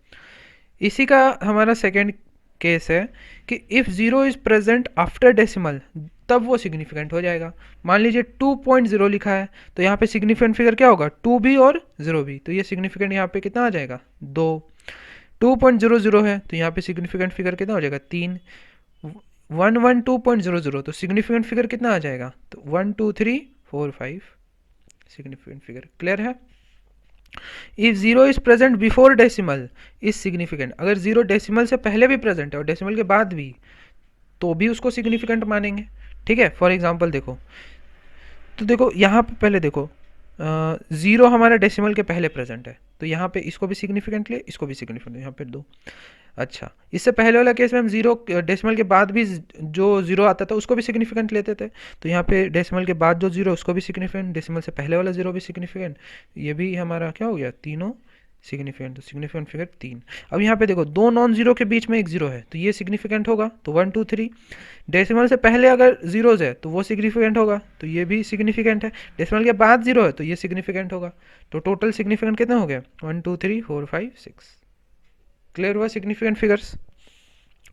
इसी का हमारा सेकेंड केस है कि if zero is present after decimal तब वो सिग्निफिकेंट हो जाएगा। मान लीजिए 2.0 लिखा है तो यहाँ पे सिग्निफिकेंट फिगर क्या होगा 2 भी और 0 भी, तो ये सिग्निफिकेंट यहाँ पे कितना आ जाएगा 2। 2.00 है तो यहाँ पे सिग्निफिकेंट फिगर कितना हो जाएगा 3। 112.00 तो सिग्निफिकेंट फिगर कितना आ जाएगा, तो 1 2 3 4 5 सिग्निफिकेंट फिगर। क्लियर है। If zero is present before decimal is significant, अगर जीरो डेसिमल से पहले भी प्रेजेंट है और डेसिमल के बाद भी तो भी उसको सिग्निफिकेंट मानेंगे। ठीक है, फॉर एग्जांपल देखो, तो देखो यहाँ पे पहले देखो ज़ीरो हमारा डेसिमल के पहले प्रेजेंट है तो यहाँ पे इसको भी सिग्निफिकेंट लिए, इसको भी सिग्निफिकेंट, यहाँ पे 2। अच्छा, इससे पहले वाला केस में हम जीरो डेसिमल के बाद भी जो जीरो आता था उसको भी सिग्निफिकेंट लेते थे तो यहाँ पे डेसिमल के बाद जो जीरो उसको भी सिग्निफिकेंट, डेसिमल से पहले वाला जीरो भी सिग्निफिकेंट, ये भी हमारा क्या हो गया तीनों सिग्निफिकेंट। तो सिग्निफिकेंट फिगर 3। अब यहाँ पे देखो दो नॉन जीरो के बीच में एक जीरो है तो ये सिग्निफिकेंट होगा, तो 1 2 3। डेसिमल से पहले अगर जीरोज है तो वो सिग्निफिकेंट होगा तो ये भी सिग्निफिकेंट है। डेसिमल के बाद जीरो है तो ये सिग्निफिकेंट होगा। तो टोटल सिग्निफिकेंट कितना हो गया 1 2 3 4 5 6। क्लियर हुआ सिग्निफिकेंट फिगर्स।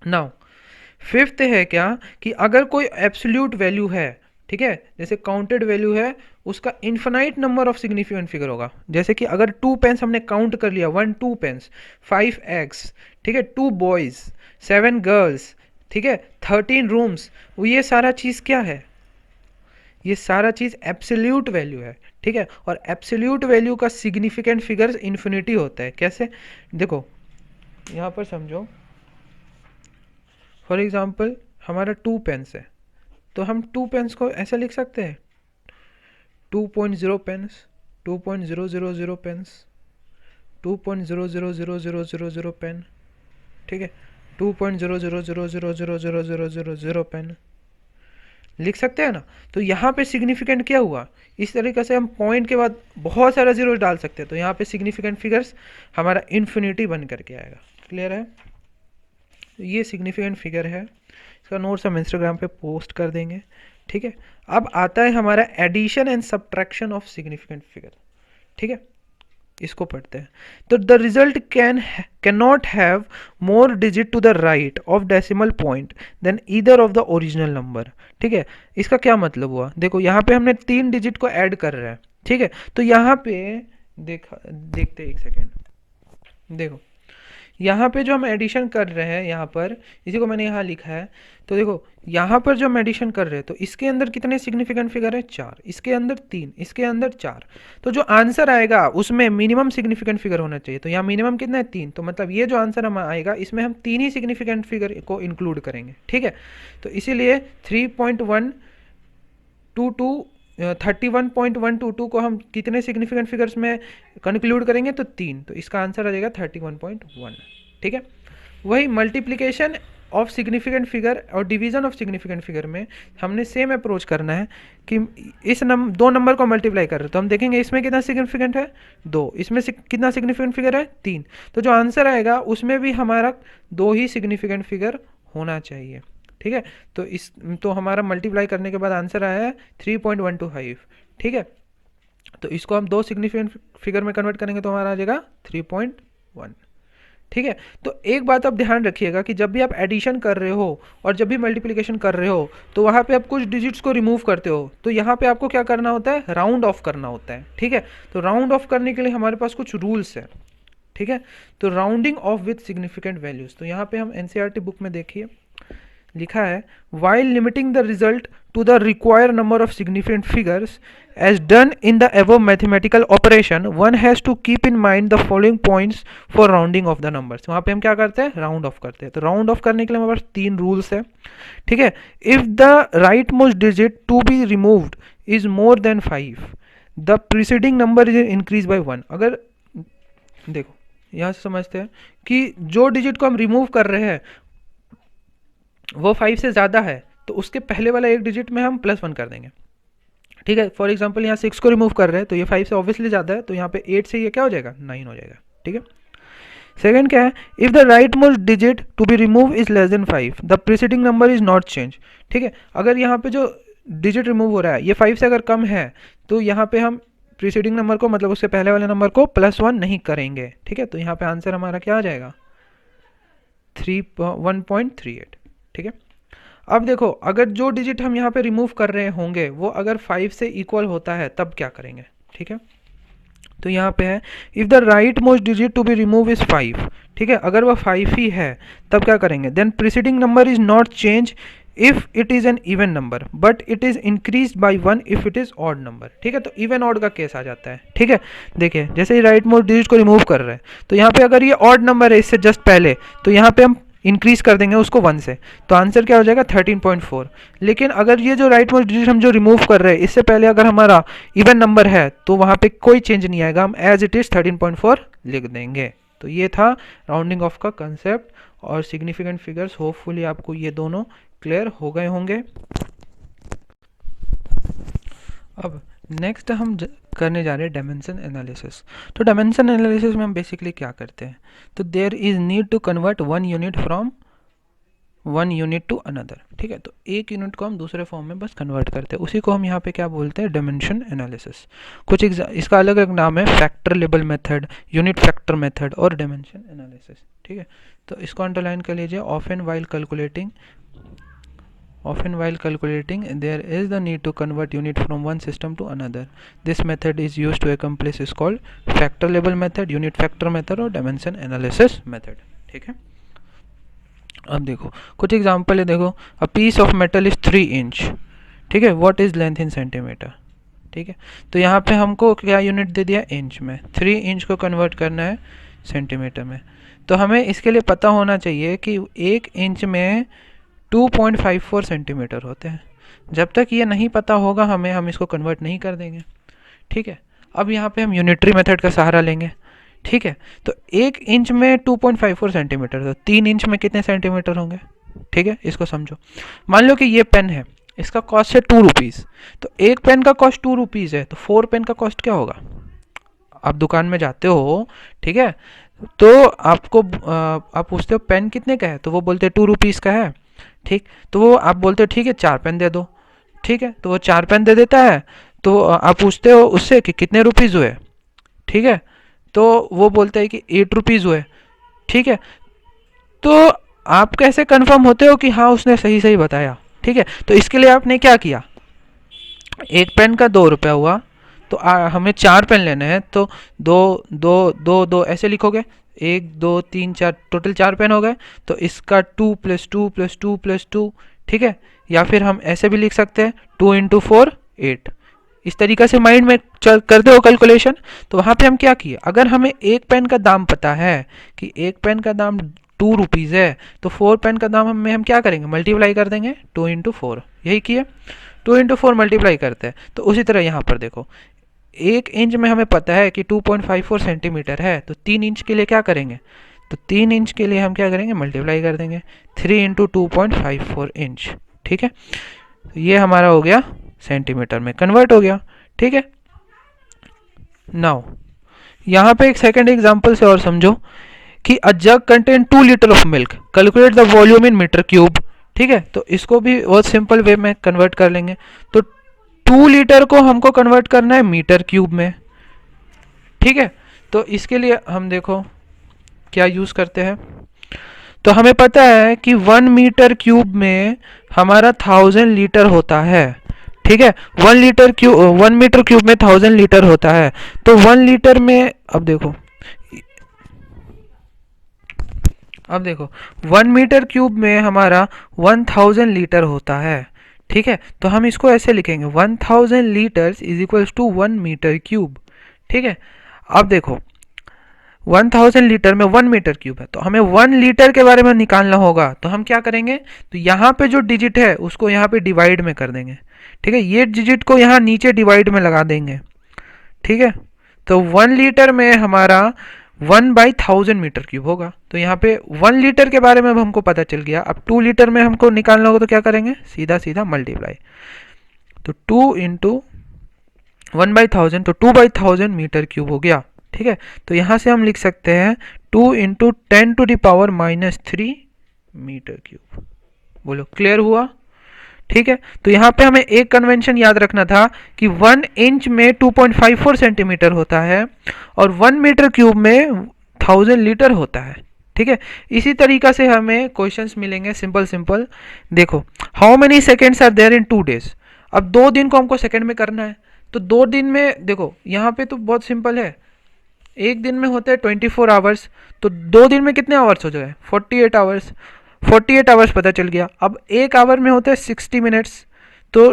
नाउ फिफ्थ है क्या कि अगर कोई एब्सोल्यूट वैल्यू है, ठीक है, जैसे काउंटेड वैल्यू है उसका infinite number of significant figure होगा। जैसे कि अगर 2 पेन्स हमने काउंट कर लिया 1 2 पेन्स, 5 एग्स, ठीक है, 2 बॉयज, 7 गर्ल्स, ठीक है, 13 रूम्स, वो ये सारा चीज़ क्या है, ये सारा चीज़ एब्सोल्यूट वैल्यू है। ठीक है, और एब्सोल्यूट वैल्यू का सिग्निफिकेंट फिगर इन्फिनिटी होता है। कैसे, देखो यहाँ पर समझो, फॉर एग्जाम्पल हमारा 2 पेन्स है तो हम 2 पेन्स को ऐसा लिख सकते हैं 2.0 पेन्स, 2.000 पेन्स, 2.0000000 पेन, ठीक है, 2.000000000 पेन लिख सकते हैं ना। तो यहाँ पे सिग्निफिकेंट क्या हुआ, इस तरीके से हम पॉइंट के बाद बहुत सारा जीरो डाल सकते हैं तो यहाँ पे सिग्निफिकेंट फिगर्स हमारा इन्फिनिटी बन करके आएगा। क्लियर है, ये सिग्निफिकेंट फिगर है, इसका नोट्स हम इंस्टाग्राम पे पोस्ट कर देंगे। ठीक है, अब आता है हमारा addition and subtraction of significant figure. ठीक है, इसको पढ़ते हैं। तो the result can not have more digit to the right of decimal point than either of the original number. ठीक है, इसका क्या मतलब हुआ, देखो यहाँ पे हमने 3 डिजिट को ऐड कर रहे हैं। ठीक है, तो यहाँ पे देखते एक सेकेंड, देखो यहाँ पे जो हम एडिशन कर रहे हैं, यहाँ पर इसी को मैंने यहाँ लिखा है, तो देखो यहाँ पर जो हम एडिशन कर रहे हैं तो इसके अंदर कितने सिग्निफिकेंट फिगर है 4, इसके अंदर 3, इसके अंदर 4, तो जो आंसर आएगा उसमें मिनिमम सिग्निफिकेंट फिगर होना चाहिए। तो यहाँ मिनिमम कितना है 3, तो मतलब ये जो आंसर हम आएगा इसमें हम 3 ही सिग्निफिकेंट फिगर को इंक्लूड करेंगे। ठीक है, तो इसीलिए 31.22 को हम कितने सिग्निफिकेंट फिगर्स में कंक्लूड करेंगे, तो 3, तो इसका आंसर आ जाएगा 31.1। ठीक है, वही मल्टीप्लिकेशन ऑफ सिग्निफिकेंट फिगर और डिवीजन ऑफ सिग्निफिकेंट फिगर में हमने सेम अप्रोच करना है कि इस दो नंबर को मल्टीप्लाई कर रहे हैं तो हम देखेंगे इसमें कितना सिग्निफिकेंट है 2, इसमें कितना सिग्निफिकेंट फिगर है 3, तो जो आंसर आएगा उसमें भी हमारा 2 ही सिग्निफिकेंट फिगर होना चाहिए। ठीक है, तो हमारा मल्टीप्लाई करने के बाद आंसर आया है 3.125। ठीक है, तो इसको हम 2 सिग्निफिकेंट फिगर में कन्वर्ट करेंगे तो हमारा आ जाएगा 3.1। ठीक है, तो एक बात आप ध्यान रखिएगा कि जब भी आप एडिशन कर रहे हो और जब भी मल्टीप्लिकेशन कर रहे हो तो वहाँ पे आप कुछ डिजिट्स को रिमूव करते हो तो यहाँ पे आपको क्या करना होता है, राउंड ऑफ करना होता है। ठीक है, तो राउंड ऑफ करने के लिए हमारे पास कुछ रूल्स है। ठीक है, तो rounding off with significant values, तो यहाँ पे हम एनसीईआरटी बुक में देखिए, लिखा है while limiting the result to the required number of significant figures as done in the above mathematical operation, one has to keep in mind the following points for rounding of the numbers. वहाँ पे हम क्या करते हैं, round of करते हैं. तो round of करने के लिए हमारे पास 3 रूल्स है. ठीक है. If the right most digit to be removed is more than 5, the preceding number is increase by 1. अगर देखो यहाँ से समझते हैं कि जो डिजिट को हम रिमूव कर रहे हैं वो 5 से ज़्यादा है, तो उसके पहले वाला एक डिजिट में हम +1 कर देंगे. ठीक है. फॉर एग्जांपल यहाँ 6 को रिमूव कर रहे हैं तो ये 5 से ऑब्वियसली ज़्यादा है, तो यहाँ पे 8 से ये क्या हो जाएगा, 9 हो जाएगा. ठीक है. सेकेंड क्या है, if the right most digit to be remove is less than 5, the preceding number is not change. ठीक है. अगर यहाँ पे जो डिजिट रिमूव हो रहा है ये 5 से अगर कम है तो यहाँ पे हम प्रीसीडिंग नंबर को, मतलब उसके पहले वाले नंबर को +1 नहीं करेंगे. ठीक है. तो यहाँ पे आंसर हमारा क्या आ जाएगा, 1.38. ठीक है. अब देखो अगर जो डिजिट हम यहाँ पे रिमूव कर रहे होंगे वो अगर 5 से इक्वल होता है तब क्या करेंगे. ठीक है. तो यहाँ पे है if the right most digit to be remove is 5. ठीक है. अगर वह 5 ही है तब क्या करेंगे, then preceding number is not change if it is an even number but it is increase by 1 if it is odd number. ठीक है. तो इवन ऑड का केस आ जाता है. ठीक है. देखिए जैसे ही राइट मोस्ट डिजिट को रिमूव कर रहे हैं तो यहाँ पे अगर ये ऑड नंबर है इससे जस्ट पहले, तो यहाँ पे हम इंक्रीज कर देंगे उसको 1 से, तो आंसर क्या हो जाएगा 13.4. लेकिन अगर ये जो राइट मोस्ट डिजिट हम जो रिमूव कर रहे हैं इससे पहले अगर हमारा इवन नंबर है तो वहाँ पे कोई चेंज नहीं आएगा, हम एज इट इज़ 13.4 लिख देंगे. तो ये था राउंडिंग ऑफ का कंसेप्ट और सिग्निफिकेंट फिगर्स. होपफुली आपको ये दोनों क्लियर हो गए होंगे. अब नेक्स्ट हम करने जा रहे हैं डायमेंशन एनालिसिस. तो डायमेंशन एनालिसिस में हम बेसिकली क्या करते हैं, तो there is need to convert one unit from one unit to another. ठीक है. तो एक यूनिट को हम दूसरे फॉर्म में बस कन्वर्ट करते हैं, उसी को हम यहाँ पे क्या बोलते हैं, डायमेंशन एनालिसिस. कुछ इसका अलग अलग नाम है, factor label method, unit factor method और डायमेंशन एनालिसिस. ठीक है. तो इसको अंडरलाइन कर लीजिए. Often while calculating there is the need to convert unit from one system to another. This method is used to accomplish is called factor label method, unit factor method और dimension analysis method. ठीक है. अब देखो कुछ example है. देखो a piece of metal is 3 inch. ठीक है. what is length in centimeter. ठीक है. तो यहाँ पे हमको क्या यूनिट दे दिया, इंच में. 3 इंच को कन्वर्ट करना है सेंटीमीटर में. तो हमें इसके लिए पता होना चाहिए कि 1 इंच में 2.54 सेंटीमीटर होते हैं. जब तक ये नहीं पता होगा हमें, हम इसको कन्वर्ट नहीं कर देंगे. ठीक है. अब यहाँ पे हम यूनिटरी मेथड का सहारा लेंगे. ठीक है. तो 1 इंच में 2.54 सेंटीमीटर, तो 3 इंच में कितने सेंटीमीटर होंगे. ठीक है. इसको समझो. मान लो कि ये पेन है, इसका कॉस्ट है 2 रुपीज़. तो एक पेन का कॉस्ट 2 रुपीज़ है, तो 4 पेन का कॉस्ट क्या होगा. आप दुकान में जाते हो, ठीक है, तो आपको आप पूछते हो पेन कितने का है, तो वो बोलते हैं 2 रुपीज़ का है. ठीक. तो वो आप बोलते हो ठीक है 4 पेन दे दो. ठीक है. तो वो 4 पेन दे देता है. तो आप पूछते हो उससे कि कितने रुपीज़ हुए. ठीक है. तो वो बोलते हैं कि 8 रुपीज़ हुए. ठीक है. तो आप कैसे कंफर्म होते हो कि हाँ उसने सही सही बताया. ठीक है. तो इसके लिए आपने क्या किया, एक पेन का 2 रुपया हुआ, तो हमें 4 पेन लेने हैं, तो 2 2 2 2 ऐसे लिखोगे. 1 2 3 4, टोटल 4 पेन हो गए. तो इसका 2 + 2 + 2 + 2. ठीक है. या फिर हम ऐसे भी लिख सकते हैं 2 × 4 8. इस तरीक़े से माइंड में करते हो कैलकुलेशन. तो वहाँ पे हम क्या किए, अगर हमें एक पेन का दाम पता है कि एक पेन का दाम 2 रुपीज़ है, तो 4 पेन का दाम हम क्या करेंगे, मल्टीप्लाई कर देंगे 2 × 4. यही किए, 2 × 4 मल्टीप्लाई करते हैं. तो उसी तरह यहाँ पर देखो 1 इंच में हमें पता है कि 2.54 सेंटीमीटर है, तो 3 इंच के लिए क्या करेंगे, तो 3 इंच के लिए हम क्या करेंगे, मल्टीप्लाई कर देंगे 3 × 2.54 इंच. ठीक है. तो ये हमारा हो गया सेंटीमीटर में कन्वर्ट हो गया. ठीक है. नाउ यहाँ पे एक सेकेंड एग्जाम्पल से और समझो कि a jug contain 2 litre of milk, calculate the volume in metre cube. ठीक है. तो इसको भी बहुत सिंपल वे में कन्वर्ट कर लेंगे. तो 2 लीटर को हमको कन्वर्ट करना है मीटर क्यूब में. ठीक है. तो इसके लिए हम देखो क्या यूज़ करते हैं. तो हमें पता है कि 1 मीटर क्यूब में हमारा 1000 लीटर होता है. ठीक है. 1 मीटर क्यूब में 1000 लीटर होता है. तो 1 लीटर में, अब देखो अब देखो 1 मीटर क्यूब में हमारा 1000 लीटर होता है, ठीक है। तो हम इसको ऐसे लिखेंगे 1000 litres is equals to 1 metre cube, ठीक है। अब देखो 1000 लीटर में 1 मीटर क्यूब है, तो हमें 1 लीटर के बारे में निकालना होगा। तो हम क्या करेंगे, तो यहाँ पे जो डिजिट है उसको यहाँ पे डिवाइड में कर देंगे, ठीक है। ये डिजिट को यहाँ नीचे डिवाइड में लगा देंगे, ठीक है। तो 1 लीटर में हमारा 1/1000 मीटर क्यूब होगा। तो यहाँ पे 1 लीटर के बारे में अब हमको पता चल गया। अब 2 लीटर में हमको निकालना होगा, तो क्या करेंगे, सीधा सीधा मल्टीप्लाई। तो 2 इंटू 1/1000, तो 2/1000 मीटर क्यूब हो गया, ठीक है। तो यहाँ से हम लिख सकते हैं 2 इंटू 10⁻³ मीटर क्यूब। बोलो क्लियर हुआ, ठीक है। तो यहाँ पे हमें एक कन्वेंशन याद रखना था कि 1 इंच में 2.54 सेंटीमीटर होता है और 1 मीटर क्यूब में 1000 लीटर होता है, ठीक है। इसी तरीका से हमें क्वेश्चंस मिलेंगे सिंपल सिंपल। देखो how many seconds are there in 2 days. अब 2 दिन को हमको सेकेंड में करना है, तो 2 दिन में देखो यहाँ पे तो बहुत सिंपल है, एक दिन में होते हैं 24 आवर्स, तो 2 दिन में कितने आवर्स हो जाए, 48 आवर्स। 48 आवर्स पता चल गया। अब एक आवर में होते हैं 60 मिनट्स, तो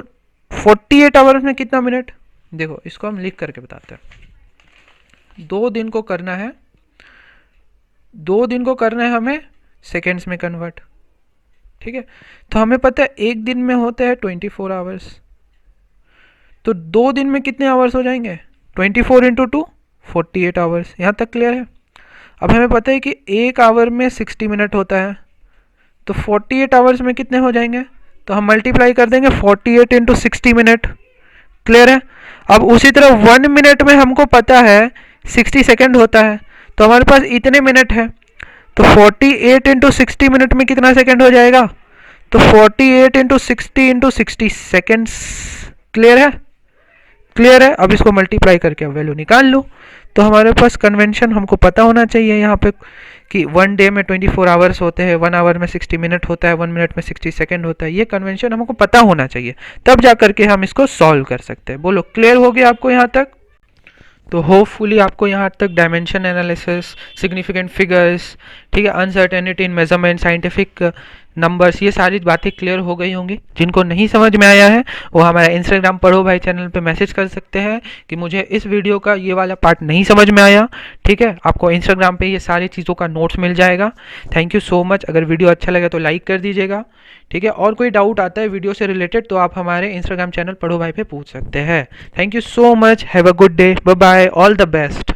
48 आवर्स में कितना मिनट, देखो इसको हम लिख करके बताते हैं। 2 दिन को करना है, 2 दिन को करना है हमें सेकेंड्स में कन्वर्ट, ठीक है। तो हमें पता है एक दिन में होते हैं 24 आवर्स, तो 2 दिन में कितने आवर्स हो जाएंगे, 24 इंटू 2 48 आवर्स। यहाँ तक क्लियर है। अब हमें पता है कि एक आवर में 60 मिनट होता है, तो 48 आवर्स में कितने हो जाएंगे, तो हम मल्टीप्लाई कर देंगे 48 इंटू 60 मिनट। क्लियर है। अब उसी तरह 1 मिनट में हमको पता है 60 सेकेंड होता है, तो हमारे पास इतने मिनट है, तो 48 इंटू 60 मिनट में कितना सेकेंड हो जाएगा, तो 48 इंटू 60 सेकेंड्स। क्लियर है, क्लियर है। अब इसको मल्टीप्लाई करके वैल्यू निकाल लो। तो हमारे पास कन्वेंशन हमको पता होना चाहिए यहाँ पे कि 1 डे में 24 आवर्स होते हैं, 1 आवर में 60 मिनट होता है, 1 मिनट में 60 सेकेंड होता है। ये कन्वेंशन हमको पता होना चाहिए, तब जा करके हम इसको सॉल्व कर सकते हैं। बोलो क्लियर हो गया आपको यहाँ तक। तो होपफुली आपको यहाँ तक डायमेंशन एनालिसिस, सिग्निफिकेंट फिगर्स, ठीक है, अनसर्टेनिटी इन मेजरमेंट, साइंटिफिक नंबर्स, ये सारी बातें क्लियर हो गई होंगी। जिनको नहीं समझ में आया है वो हमारा इंस्टाग्राम पढ़ो भाई चैनल पे मैसेज कर सकते हैं कि मुझे इस वीडियो का ये वाला पार्ट नहीं समझ में आया, ठीक है। आपको इंस्टाग्राम पे ये सारी चीज़ों का नोट्स मिल जाएगा। Thank you so much. अगर वीडियो अच्छा लगे तो लाइक कर दीजिएगा, ठीक है। और कोई डाउट आता है वीडियो से रिलेटेड तो आप हमारे इंस्टाग्राम चैनल पढ़ो भाई पे पूछ सकते हैं। Thank you so much, have a good day, bye bye, all the best.